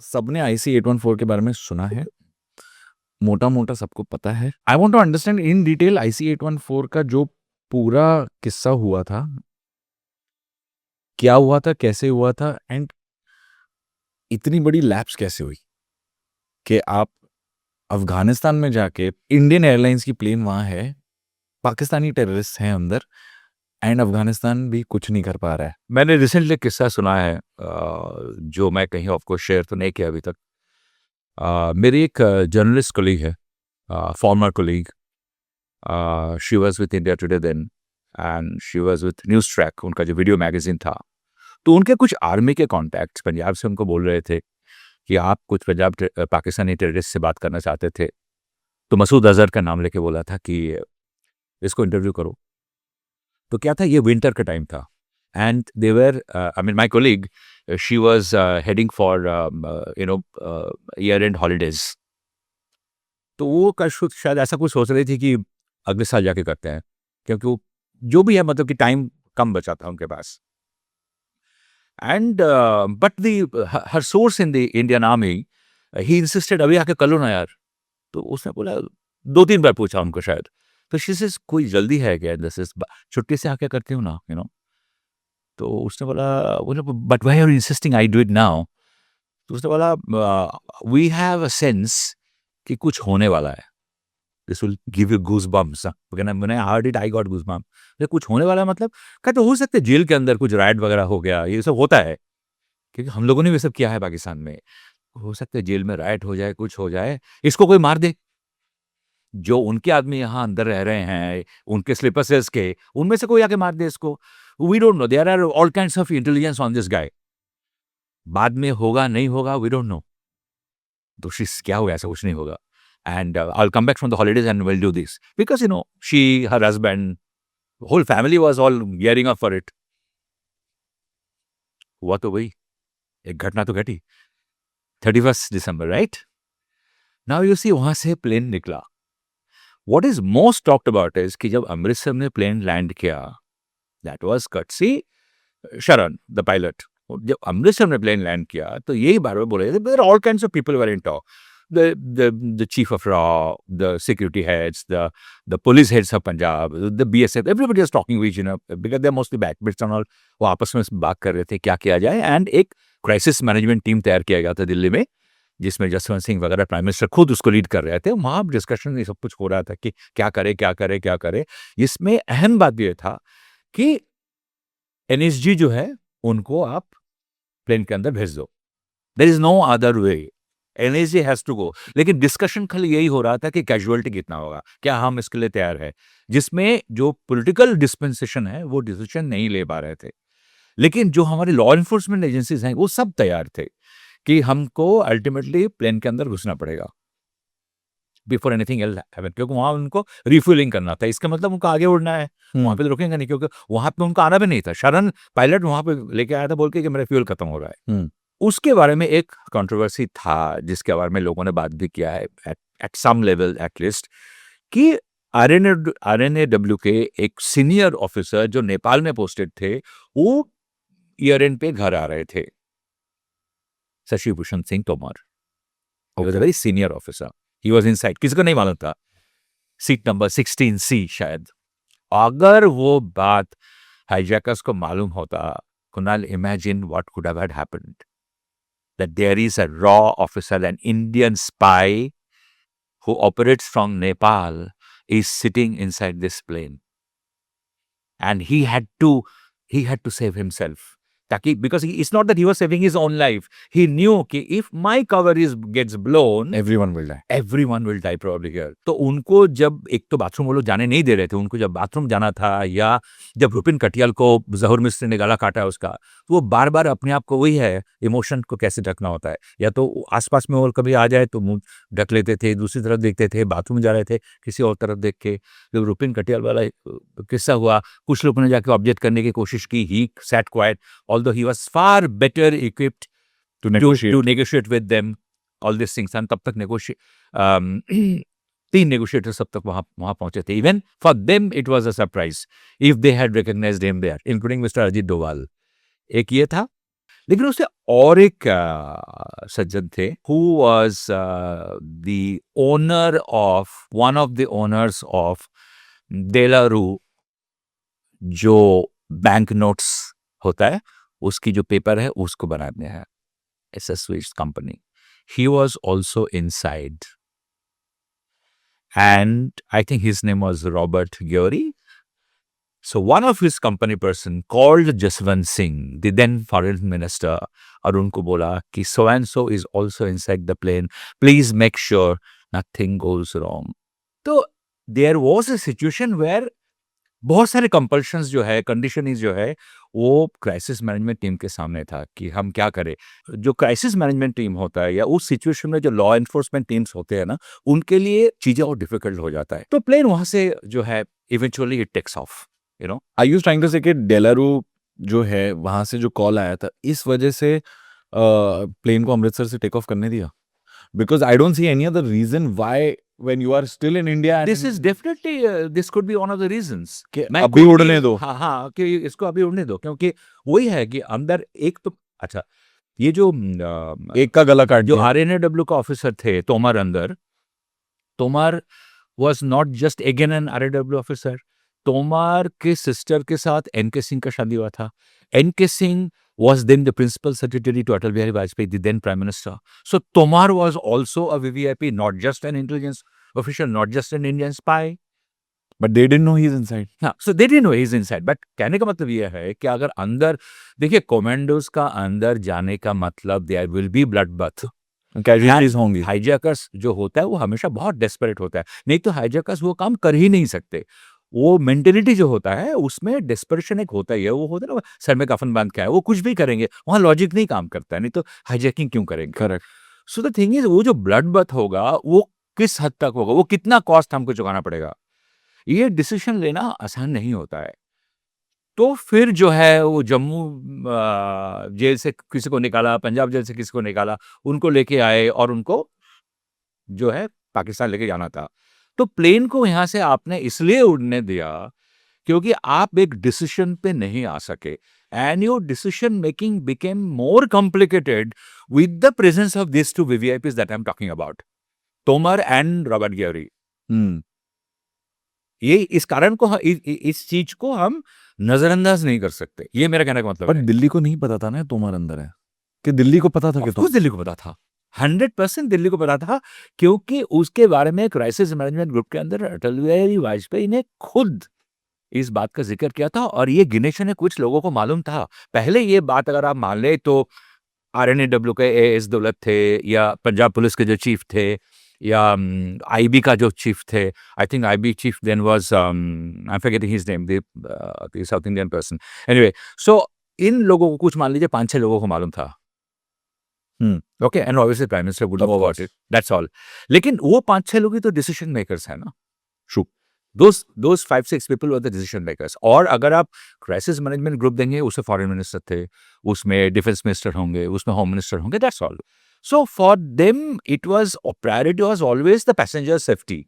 सबने IC-814 के बारे में सुना है, मोटा-मोटा सबको पता है। I want to understand in detail IC-814 का जो पूरा किस्सा हुआ था, क्या हुआ था, कैसे हुआ था एंड इतनी बड़ी लैप्स कैसे हुई कि आप अफ़गानिस्तान में जाके इंडियन एयरलाइंस की प्लेन वहाँ है, पाकिस्तानी टेररिस्ट हैं अंदर एंड अफ़गानिस्तान भी कुछ नहीं कर पा रहा है। मैंने रिसेंटली किस्सा सुना है जो मैं कहीं आपको शेयर तो नहीं किया अभी तक। मेरी एक जर्नलिस्ट कोलीग है, former colleague. She was with India Today then and she was with News Track, उनका जो वीडियो मैगज़ीन था। तो उनके कुछ आर्मी के कॉन्टैक्ट्स पंजाब से उनको बोल रहे थे कि आप कुछ पाकिस्तानी टेररिस्ट से बात करना चाहते थे। तो मसूद अज़हर का नाम लेके बोला था कि इसको इंटरव्यू करो। तो क्या था, ये विंटर का टाइम था and they were I mean my colleague, she was heading for year and holidays. तो वो शायद ऐसा कुछ सोच रही थी कि अगले साल जाके करते हैं, क्योंकि वो जो भी है मतलब कि टाइम कम बचा था उनके पास। And but the her source in the Indian army, he insisted अभी आके कर लो ना यार। तो उसने बोला, 2-3 बार पूछा उनको शायद। तो शी सेज कोई जल्दी है क्या? दिस इज छुट्टी से आके करती हूँ ना, तो उसने बोला but why are you insisting I do it now? तो उसने बोला वी हैव अ सेंस कि कुछ होने वाला है। This will give you goosebumps. When I heard it I got goosebumps. कुछ होने वाला है मतलब? कहते हो सकता है जेल के अंदर कुछ राइट वगैरह हो गया, ये सब होता है, क्योंकि हम लोगों ने भी सब किया है पाकिस्तान में। हो सकता है जेल में राइट हो जाए, कुछ हो जाए, इसको कोई मार दे। जो उनके आदमी यहाँ अंदर रह रहे हैं, उनके स्लीपर सेल्स के, उनमें से कोई आके मार दे इसको। We don't know, there are all kinds of intelligence on this guy. बाद में होगा, नहीं होगा, वी डोंट नो। तो शीस क्या हुआ? ऐसा कुछ नहीं होगा। And I will come back from the holidays and will do this. Because she, her husband, whole family was all gearing up for it. हुआ तो वही, एक घटना तो घटी। 31st दिसंबर, राइट? नाउ यू सी वहाँ से प्लेन निकला। What is most talked about is कि जब अमृतसर में प्लेन लैंड किया, that was courtesy Sharan the pilot. जब अमृतसर में प्लेन लैंड किया तो यही बार बार बोल रहे थे, there all kinds of people were in talk, the chief of RAW, the security heads, the police heads of Punjab, the BSF, everybody was talking with because they're mostly backbits and all। वो आपस में बात कर रहे थे क्या किया जाए एंड एक क्राइसिस मैनेजमेंट टीम तैयार किया गया था दिल्ली में, जिसमें जसवंत सिंह वगैरह प्राइम मिनिस्टर खुद उसको लीड कर रहे थे। वहाँ डिस्कशन ये सब कुछ हो रहा था कि क्या करे क्या करे क्या करे। इसमें अहम बात ये था कि एनएसजी जो है उनको आप प्लेन के अंदर भेज दो। There is no other way, NSG has to go. लेकिन डिस्कशन खाली यही हो रहा था कि कैजुअलिटी कितना होगा, क्या हम इसके लिए तैयार है, जिसमें जो पॉलिटिकल डिस्पेंसेशन है वो डिसीजन नहीं ले पा रहे थे। लेकिन जो हमारी लॉ एनफोर्समेंट एजेंसीज हैं वो सब तैयार थे कि हमको अल्टीमेटली प्लेन के अंदर घुसना पड़ेगा बिफोर एनीथिंग एल्स हैपन, क्योंकि वहां उनको रिफ्यूलिंग करना था। इसका मतलब उनको आगे उड़ना है, वहां पे तो रुकेंगे नहीं, क्योंकि वहां पे उनको आना भी नहीं था। शरण पायलट वहां पे लेके आया था बोल के कि मेरा फ्यूल खत्म हो रहा है। उसके बारे में एक कंट्रोवर्सी था जिसके बारे में लोगों ने बात भी किया है एट सम लेवल एटलीस्ट, कि आरएनएडब्ल्यू के एक सीनियर ऑफिसर जो नेपाल में पोस्टेड थे, वो ईयर एंड पे घर आ रहे थे। Shashi Bhushan Singh Tomar, he was a very senior officer, he was inside, किसी को नहीं मालूम था। सीट नंबर 16C शायद। अगर वो बात हाईजैकर्स को मालूम होता, Kunal, imagine what could have happened, that there is a raw officer, an Indian spy who operates from Nepal, is sitting inside this plane, and he had to save himself, ताकि because it's not that he was saving his own life, he knew कि if my cover gets blown, everyone will die. Everyone will die probably here. तो उनको जब एक तो bathroom वो लोग जाने नहीं दे रहे थे, उनको जब बाथरूम जाना था, या जब रुपिन कटियाल को जहूर मिस्त्री ने गला काटा उसका, तो वो बार बार अपने आप को, वही है इमोशन को कैसे ढकना होता है, या तो आसपास में और कभी आ जाए तो मुंह ढक लेते थे, दूसरी तरफ देखते थे, बाथरूम जा रहे थे किसी और तरफ देख के। जब रुपिन कटियाल वाला किस्सा हुआ, कुछ लोगों ने जाके ऑब्जेक्ट करने की कोशिश की, he sat quite, although he was far better equipped to to negotiate. negotiate with them all these things। and तब तक negotiate 3 negotiators तब तक वहां पहुंचे थे। even for them it was a surprise if they had recognized him there, including Mr. Ajit Doval। एक ये था। लेकिन उससे और एक सज्जन थे who was the owner of one of the owners of De La Rue, जो बैंक नोट्स होता है उसकी जो पेपर है उसको बनाते हैं, it's a Swiss company. He was also inside, and I think his name was Robert Gyori. So one of his company person called Jaswant Singh, the then foreign minister, और उनको बोला कि so and so is also inside the plane. Please make sure nothing goes wrong. तो there was a situation where बहुत सारे compulsions जो है, conditioning जो है, वो क्राइसिस मैनेजमेंट टीम के सामने था कि हम क्या करें. जो क्राइसिस मैनेजमेंट टीम होता है या उस सिचुएशन में जो लॉ एनफोर्समेंट टीम्स होते हैं ना, उनके लिए चीजें और डिफिकल्ट हो जाता है. तो प्लेन वहां से जो है eventually it takes off, you know. I use trying to say कि डेलारू जो है वहां से जो कॉल आया था इस वजह से प्लेन को अमृतसर से टेक ऑफ करने दिया, because I don't see any other reason why when you are still in India this is definitely this could be one of the reasons कि अभी उड़ने दो. हाँ कि इसको अभी उड़ने दो, क्योंकि वही है कि अंदर एक तो अच्छा ये जो एक का गला काट जो दिया. आरएनएडब्ल्यू का ऑफिसर थे तोमर अंदर, Tomar was not just again an RNAW officer. Tomar के सिस्टर के साथ एनके सिंह का शादी हुआ था. N K Singh was then the principal secretary to Atal Bihari Vajpayee, the then prime minister. So Tomar was also a VVIP, not just an intelligence official, not just an Indian spy. But they didn't know he's inside. हाँ, so they didn't know he's inside. But कहने का मतलब ये है कि अगर अंदर देखिए कमांडोज का अंदर जाने का मतलब there will be bloodbath. Casualties होंगी. हाईजैकर्स जो होता है वो हमेशा बहुत डेस्परेट होता है, नहीं तो हाईजैकर्स वो काम कर ही नहीं सकते. वो मेंटेलिटी जो होता है उसमें डेस्परेशन एक होता ही है. वो होता है ना सर में कफन बांध के आए, वो कुछ भी करेंगे, वहां लॉजिक नहीं काम करता है, नहीं तो हाईजैकिंग क्यों करेंगे. Correct. So the thing is वो जो ब्लड बथ होगा वो किस हद तक होगा, वो कितना कॉस्ट हमको चुकाना पड़ेगा, ये डिसीजन लेना आसान नहीं होता है. तो फिर जो है वो जम्मू जेल से किसी को निकाला, पंजाब जेल से किसी को निकाला, उनको लेके आए और उनको जो है पाकिस्तान लेके जाना था. तो प्लेन को यहां से आपने इसलिए उड़ने दिया क्योंकि आप एक डिसीजन पे नहीं आ सके, and your decision making became more complicated with the presence of this two VVIPs that I am talking about, Tomar and Robert Gyori. ये इस कारण को इस चीज को हम नजरअंदाज नहीं कर सकते, ये मेरा कहने का मतलब पर है. दिल्ली को नहीं पता था ना तोमर अंदर है, कि दिल्ली को पता था कि कुछ दिल्ली को पता था, 100% दिल्ली को पता था, क्योंकि उसके बारे में क्राइसिस मैनेजमेंट ग्रुप के अंदर अटल बिहारी वाजपेयी ने खुद इस बात का जिक्र किया था, और ये गिने चुने कुछ लोगों को मालूम था. पहले ये बात अगर आप मान ले तो आरएनएडब्ल्यू के एएस दौलत थे, या पंजाब पुलिस के जो चीफ थे, या आईबी का जो चीफ थे. I think IB chief then was I am forgetting his name, the south Indian person. Anyway, so इन लोगों को कुछ मान लीजिए 5-6 लोगों को मालूम था. Okay, and obviously prime minister would know about it, that's all. लेकिन वो 5-6 लोग ही तो डिसीजन मेकर्स है ना. True. Those 5-6 people were the decision makers. और अगर आप क्राइसिस मैनेजमेंट ग्रुप देंगे, उसमें फॉरेन मिनिस्टर थे, उसमें डिफेंस मिनिस्टर होंगे, उसमें होम मिनिस्टर होंगे, that's all. So for them it was priority was always the passenger safety.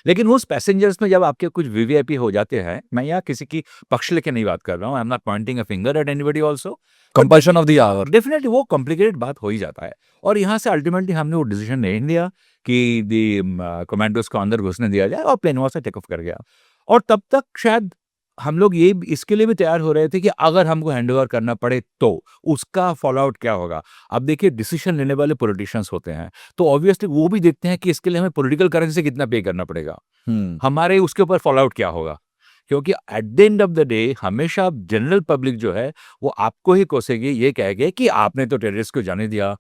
लेकिन उस पैसेंजर्स में जब आपके कुछ वीवीआईपी हो जाते हैं, मैं यहाँ किसी की पक्ष लेके नहीं बात कर रहा हूँ, I am not pointing a finger at anybody also, compulsion of the hour. Definitely वो कॉम्प्लिकेटेड बात हो ही जाता है. और यहाँ से अल्टीमेटली हमने वो डिसीजन नहीं लिया कि दी कमांडोज को अंदर घुसने दिया जाए, और प्लेन वहां से टेक ऑफ कर गया. और तब तक शायद हम लोग ये इसके लिए भी तैयार हो रहे थे कि अगर हमको हैंड ओवर करना पड़े तो उसका फॉलो आउट क्या होगा. अब देखिए डिसीजन लेने वाले पॉलिटिशियंस होते हैं, तो ऑब्वियसली वो भी देखते हैं कि इसके लिए हमें पॉलिटिकल करेंसी कितना पे करना पड़ेगा, हमारे उसके ऊपर फॉलो आउट क्या होगा. क्योंकि at the end of the day हमेशा जनरल पब्लिक जो है वो आपको ही कोसेगी, ये कहेगी कि आपने तो टेररिस्ट को जाने दिया.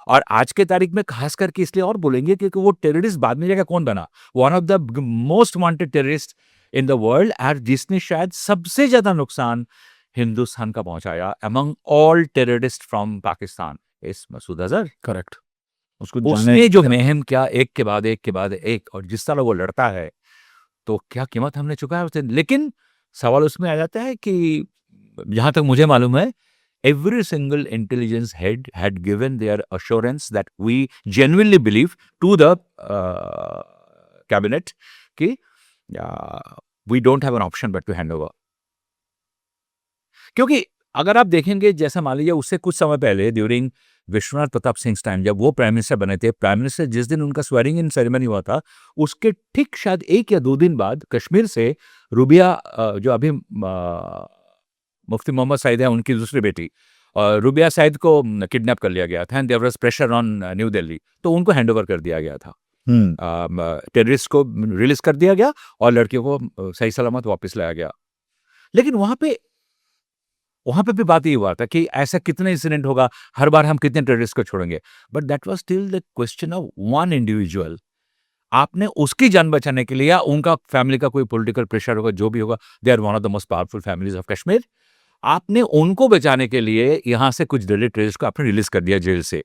और आज के तारीख में खास करके इसलिए और बोलेंगे क्योंकि वो टेररिस्ट बाद में जाकर कौन बना, one of the most wanted terrorist in the world, और जिसने शायद सबसे ज्यादा नुकसान हिंदुस्तान का पहुंचाया among all terrorist from Pakistan, इस मसूद अजहर. करेक्ट. उसको उसने जो महम क्या एक के बाद एक के बाद एक, और जिस तरह वो लड़ता है, तो क्या कीमत हमने चुकाया उससे. लेकिन सवाल उसमें आ जाता है कि जहां तक मुझे मालूम है, every single intelligence head had given their assurance that we genuinely believe to the cabinet कि we don't have an option but to hand over. क्योंकि अगर आप देखेंगे जैसा मान लीजिए उससे कुछ समय पहले ड्यूरिंग विश्वनाथ प्रताप सिंह टाइम जब वो प्राइम मिनिस्टर बने थे, प्राइम मिनिस्टर जिस दिन उनका स्वेरिंग इन सेरेमनी हुआ था, उसके ठीक शायद 1 या 2 दिन बाद कश्मीर से रूबिया जो अभी मुफ्ती मोहम्मद सईद है उनकी दूसरी बेटी रूबिया सईद को किडनैप कर लिया गया था and there was pressure on New Delhi, तो उनको हैंडओवर कर दिया गया था। टेररिस्ट को रिलीज कर दिया गया और लड़कियों को सही सलामत वापस लाया गया। लेकिन वहां पे भी बात ये हुआ था कि ऐसा कितने इंसिडेंट होगा, हर बार हम कितने टेररिस्ट को छोड़ेंगे, but that was still the question of one individual. आपने उसकी जान बचाने के लिए या उनका फैमिली का कोई पॉलिटिकल प्रेशर होगा, जो भी होगा, they are one of the most powerful families of Kashmir, आपने उनको बचाने के लिए यहाँ से कुछ दिल्ली टेररिस्ट को आपने रिलीज कर दिया जेल से।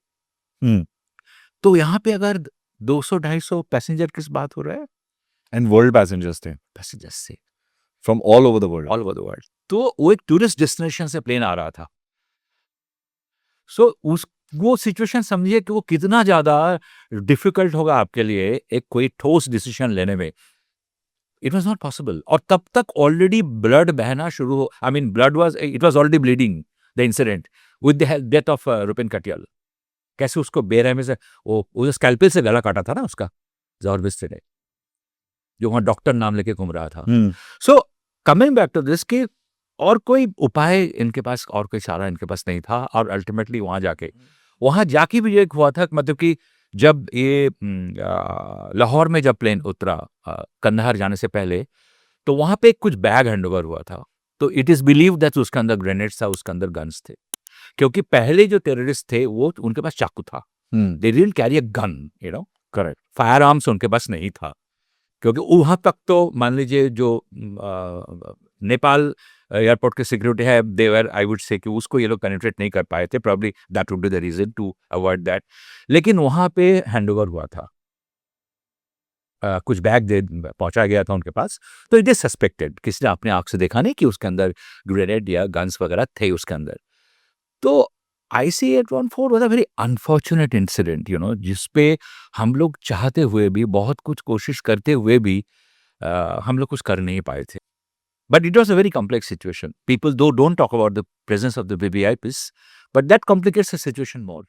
तो यहाँ पे अगर 200-250 पैसेंजर किस बात हो रहा है, एंड वर्ल्ड पैसेंजर्स थे पैसेंजर्स से from all over the world. All over the world. तो वो एक टूरिस्ट डेस्टिनेशन से प्लेन आ रहा था। सो उस वो सिचुएशन समझिए कि वो कितना ज्यादा डिफिकल्ट होगा आपके लिए एक कोई ठोस डिसीजन लेने में। It was not possible. और तब तक ऑलरेडी ब्लड बहना शुरू हो, I mean blood was it was already bleeding the incident with the death of Rupin Katiyal. कैसे उसको बेरहमी से वो स्कैल्पेल से गला काटा था ना उसका जॉर्ज बिस्तर ने, जो वहां डॉक्टर नाम लेके घूम रहा था। So coming back to this कि और कोई उपाय इनके पास, और कोई चारा इनके पास नहीं था। और अल्टीमेटली वहां जाके भी ये हुआ था, मतलब कि जब ये लाहौर में जब प्लेन उतरा कंधार जाने से पहले, तो वहां पे कुछ बैग हैंडओवर हुआ था। तो इट इज बिलीव दैट उसके अंदर ग्रेनेड्स था, उसके अंदर गन्स थे, क्योंकि पहले जो टेररिस्ट थे वो उनके पास चाकू था। They didn't carry a gun, you know, correct. Fire arms उनके पास नहीं था, क्योंकि वहां तक तो मान लीजिए जो नेपाल एयरपोर्ट के सिक्योरिटी है, देवर आई वुड से कि उसको ये लोग पेनिट्रेट नहीं कर पाए थे, probably that would be the reason to avoid that. लेकिन वहां पे हैंडओवर हुआ था, कुछ बैग दे पहुंचाया गया था उनके पास। तो इट इज सस्पेक्टेड, किसी ने अपने आंख से देखा नहीं कि उसके अंदर ग्रेनेड या गन्स वगैरह थे उसके अंदर। तो IC-814 was a very unfortunate incident, you know, जिसपे हम लोग चाहते हुए भी, बहुत कुछ कोशिश करते हुए भी हम लोग कुछ कर नहीं पाए थे। But it was a very complex situation. People though don't talk about the presence of the VVIPs, but that complicates the situation more.